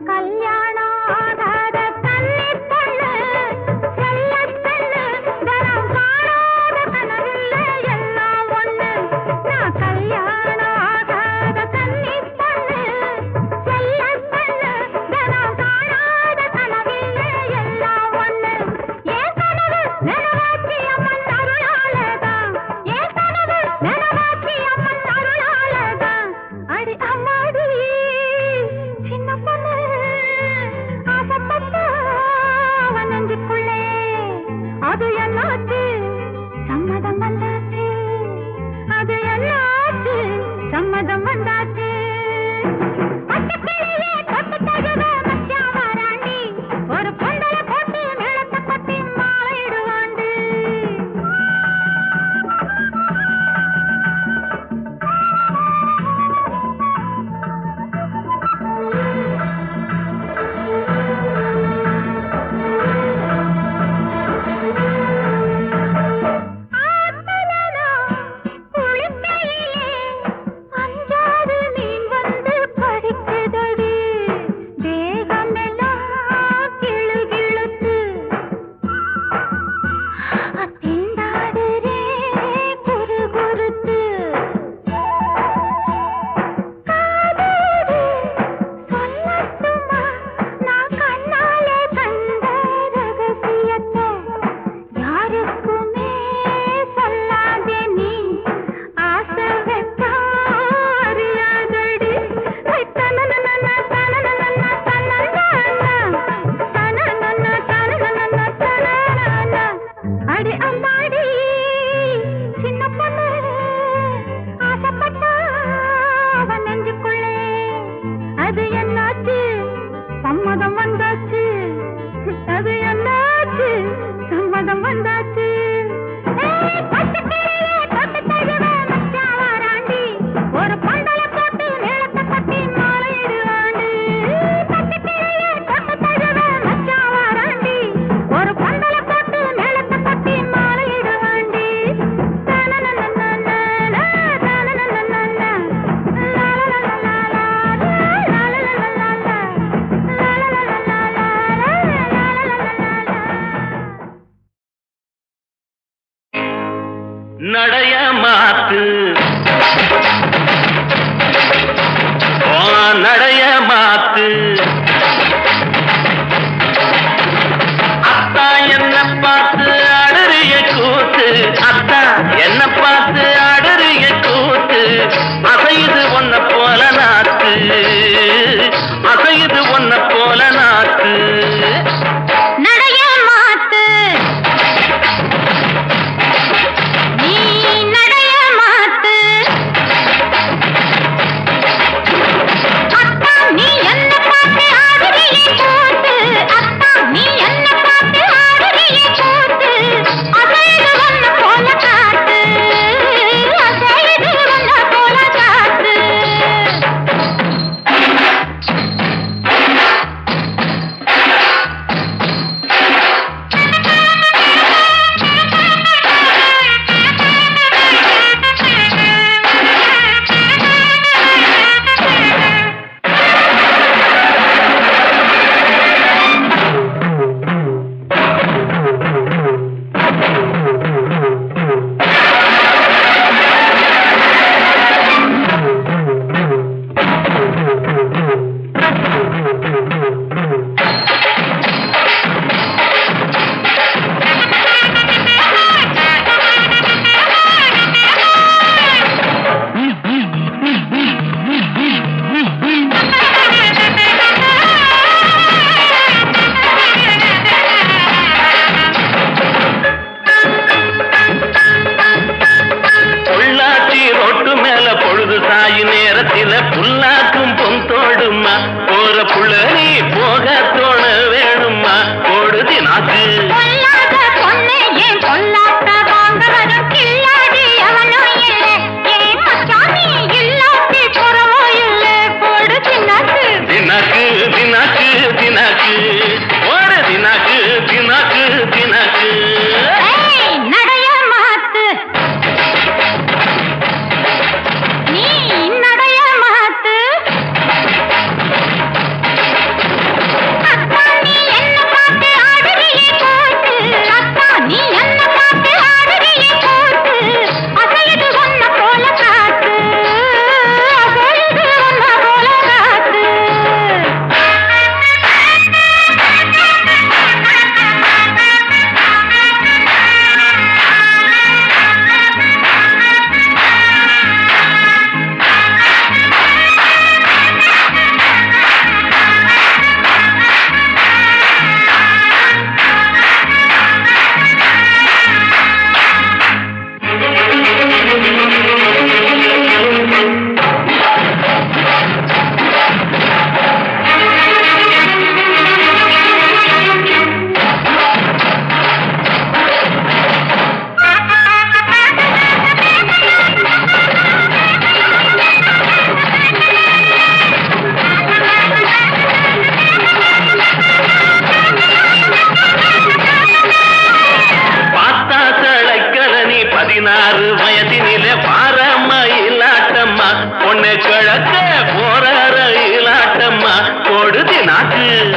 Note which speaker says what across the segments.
Speaker 1: கல்யாணம் ஆகாத கன்னி பொண்ணு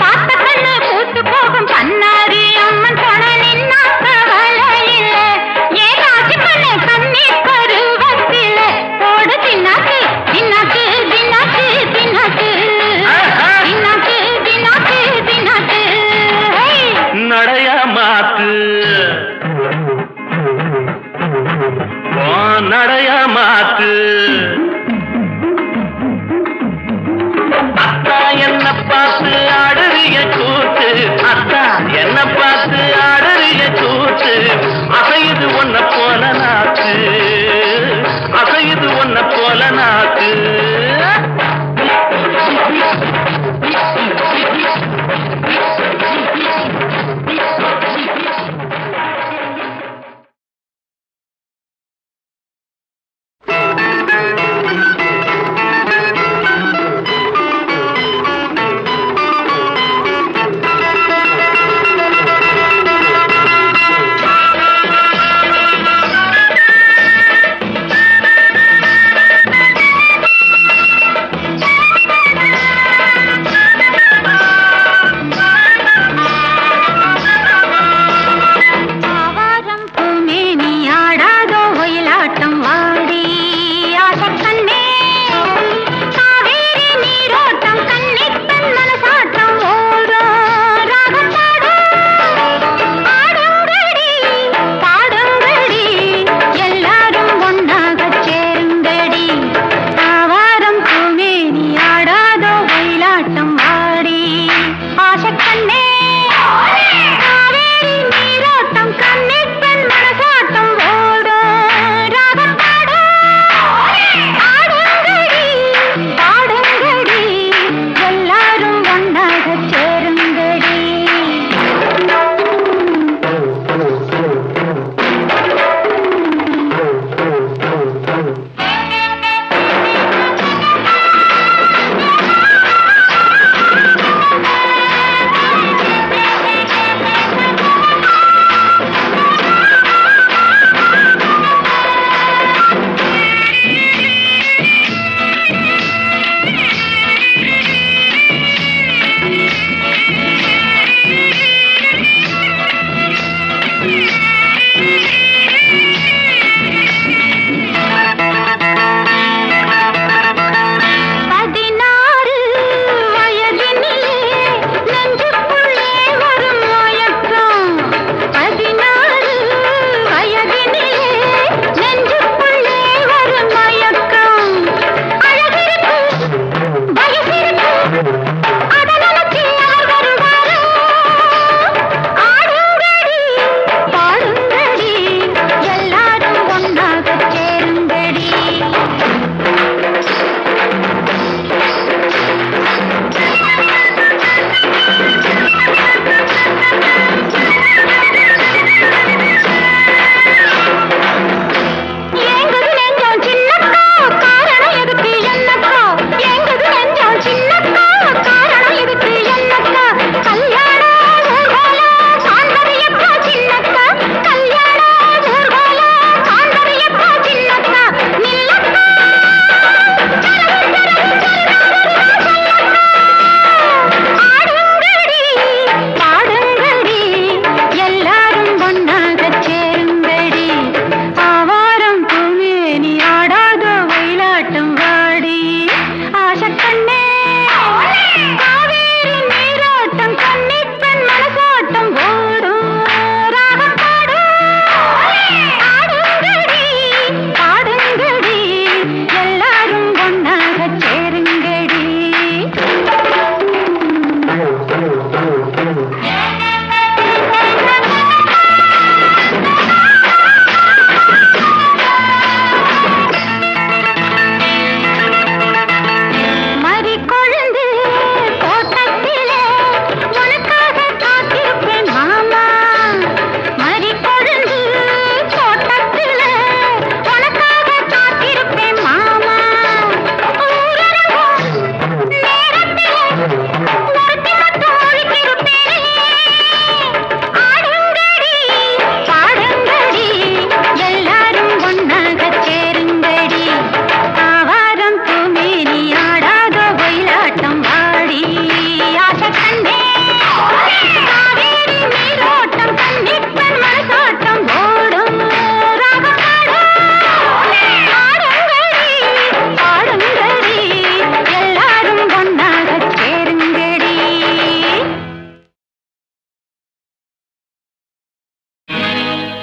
Speaker 1: பார்த்த கண்ணு பூத்து போகும் கண்ணாடி அம்மன் போன நின்னா கவலையில ஏன் ராசி கண்ணு கண்ணீர் பருவத்தில போடு தின்னாக்கு தின்னாக்கு தின்னாக்கு தின்னாக்கு தின்னாக்கு தின்னாக்கு தின்னாக்கு
Speaker 2: நடைய மாத்து நடைய மாத்து அத்தா என்ன பார்த்து ஆடுறிய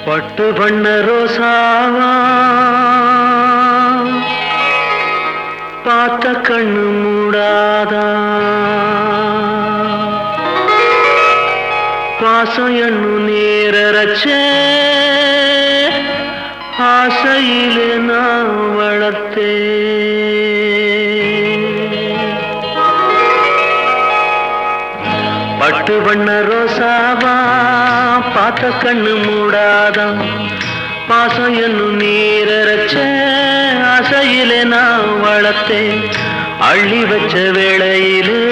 Speaker 2: பட்டு பண்ண ரோசாவா பார்த்த கண்ணு மூடாதா பாசம் எண்ணு நேரச்சே ஆசையிலே நான் வளர்த்தே பட்டு பண்ண ரோசாவா பார்த்த கண்ணு மூடாதா பாசம் என்னும் நீரச்ச ஆசையிலே நான் வளர்த்தேன் அள்ளி வச்ச வேளையிலே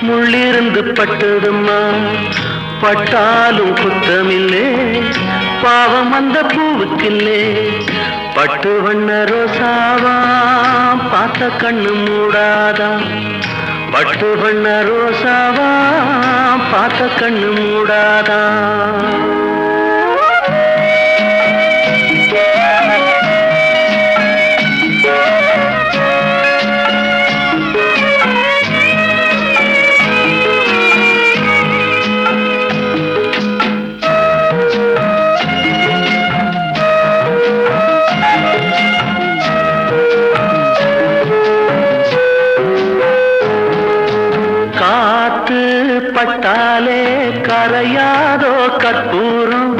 Speaker 2: முள்ளிருந்து பட்டதும்மா பட்டாலும் குத்தமில்லே பாவம் அந்த பூவுக்கில்லே பட்டு வண்ண ரோசாவா பார்த்த கண்ணு மூடாதா பட்டு வண்ண ரோசாவா பார்த்த கண்ணு மூடாதா பட்டாலே கரையாதோ கற்பூரம்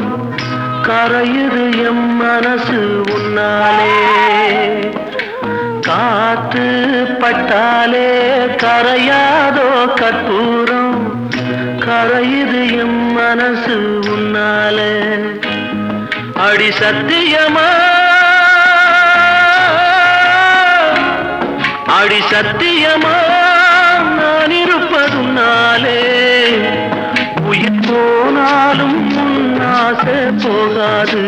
Speaker 2: கரையுது எம் மனசு உன்னாலே காத்து பட்டாலே கரையாதோ கற்பூரம் கரையுது எம் மனசு உன்னாலே அடி சத்தியமா அடி சத்தியமா நான் இருப்பதுனாலே உயிர் போனாலும் உன்னாசை போகாது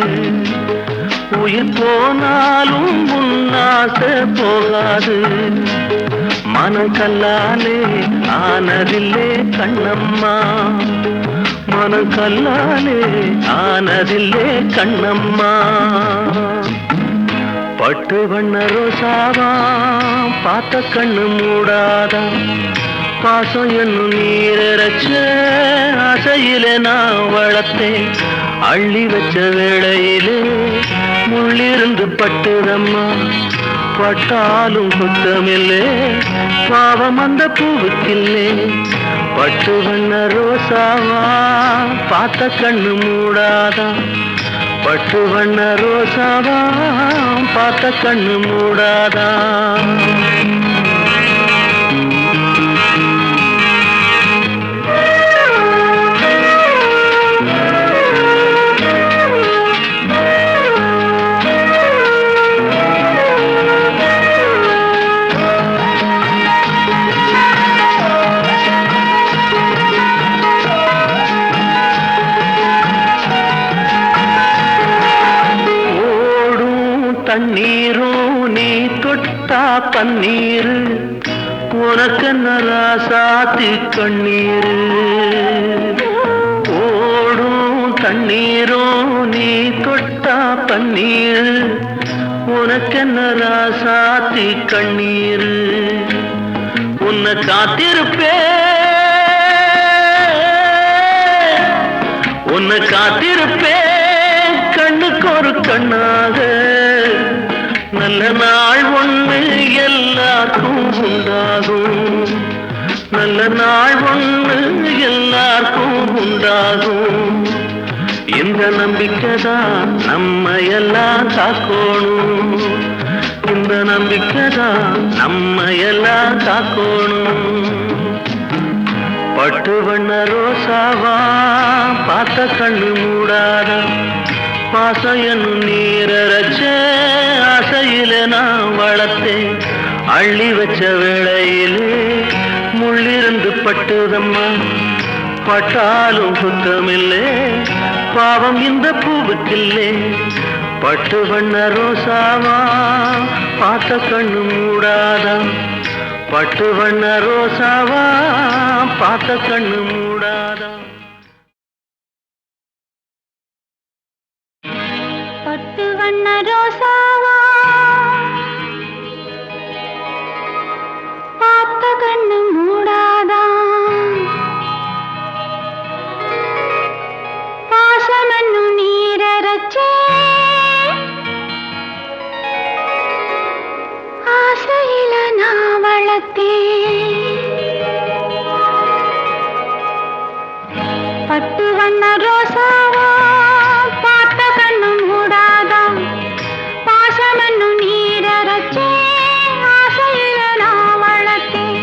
Speaker 2: உயிர் போனாலும் உன்னாசை போகாது மனம் கல்லாலே ஆனதில்லே கண்ணம்மா மனம் கல்லாலே ஆனதில்லே கண்ணம்மா பட்டு வண்ண ரோசாவா பார்த்த கண்ணு மூடாதா பாசம் என்னும் நீரச்ச ஆசையிலே நான் வளர்த்தேன் அள்ளி வச்ச வேளையிலே முள்ளிருந்து பட்டுதம்மா பட்டாலும் குத்தமில்லே பாவம் அந்த பூவுக்கில்லே பட்டு வண்ண ரோசாவா பார்த்த கண்ணு மூடாதா பட்டு வண்ண ரோசாவா பார்த்த கண்ணு மூடாதா தண்ணீரும் நீ தொட்டா பன்னீரு உனக்கு நராசாத்தி கண்ணீரு ஓடும் தண்ணீரும் நீ தொட்டா பன்னீரு உனக்கு நராசாத்தி கண்ணீரு உன்னை காத்திருப்பே உன்னை காத்திருப்பே கண்ணுக்கு ஒரு கண்ணாக நல்ல நாள் ஒண்ணு எல்லாருக்கும் உண்டாகும் நல்ல நாள் ஒண்ணு எல்லாருக்கும் உண்டாகும் இந்த நம்பிக்கைதான் நம்ம எல்லாம் காக்கணும் இந்த நம்பிக்கைதான் நம்ம எல்லாம் காக்கணும் பட்டு வண்ண ரோசாவா பார்த்த கண்ணு மூடாதா பாசம் என்னும் நீரச்ச ஆசையிலே நான் வளர்த்தேன் அள்ளி வச்ச வேளையிலே முள்ளிருந்து பட்டுதம்மா பட்டாலும் குத்தமில்லே பாவம் இந்த பூவுக்கில்லே பட்டு வண்ண ரோசாவா பார்த்த கண்ணு மூடாதா பட்டு வண்ண ரோசாவா பார்த்த கண்ணு மூடாதா
Speaker 1: பட்டு வண்ண ரோசாவா பார்த்த கண்ணு மூடாதா பாசமென்னும் நீரச்ச பட்டு வண்ண ரோசாவா பார்த்த கண்ணு மூடாதா பாசம் என்னும் நீரச்சே ஆசையில நான் வளர்த்தேன்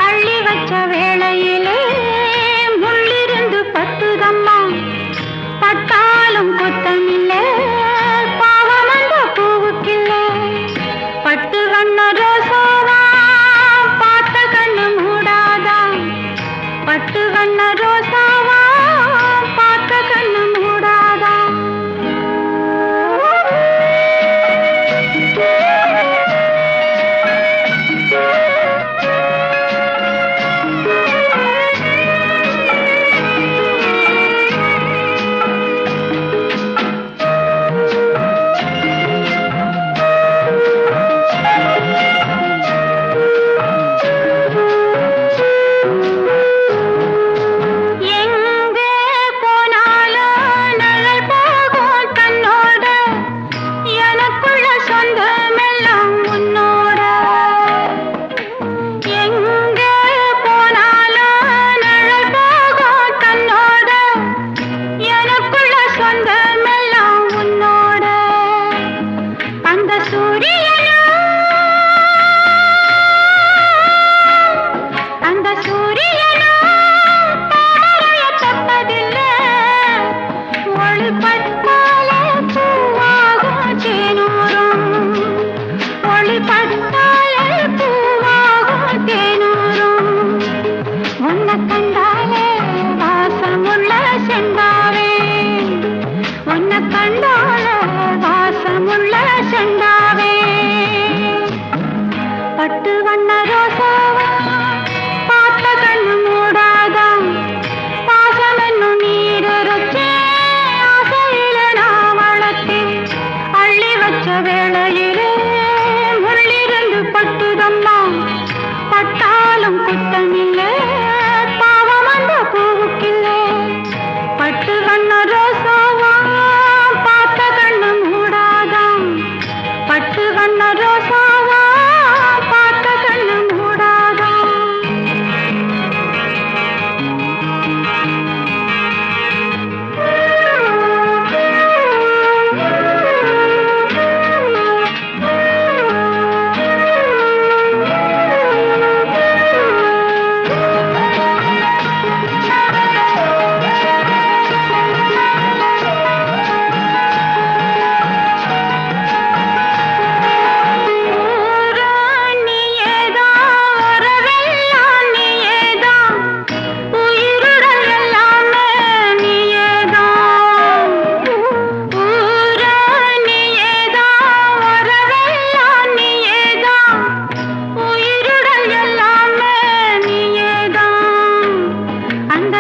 Speaker 1: அள்ளி வச்ச வேளையிலே முள்ளிருந்து பட்டுதம்மா பட்டாலும் கொத்தமில்லை பாவம் அந்த பூவுக்கில்லை பட்டு வண்ண ரோசாவா பார்த்த கண்ணு மூடாதா பட்டு வண்ண ரோசாவா பார்த்த கண்ணு மூடாதா பட்டு வண்ண ரோசாவா பார்த்த கண்ணு மூடாதா பாசம் என்னும் நீரச்சே ஆசையில நான் வளர்த்தேன் அள்ளி வச்ச வேளையிலே முள்ளிருந்து பட்டுதம்மா பட்டாலும் குத்தமில்லை பாவம் அந்த பூவுக்கில்லை பட்டு வண்ண ரோசாவா பார்த்த கண்ணு மூடாதா பட்டு வண்ண ரோசாவா பார்த்த கண்ணு மூடாதா அந்த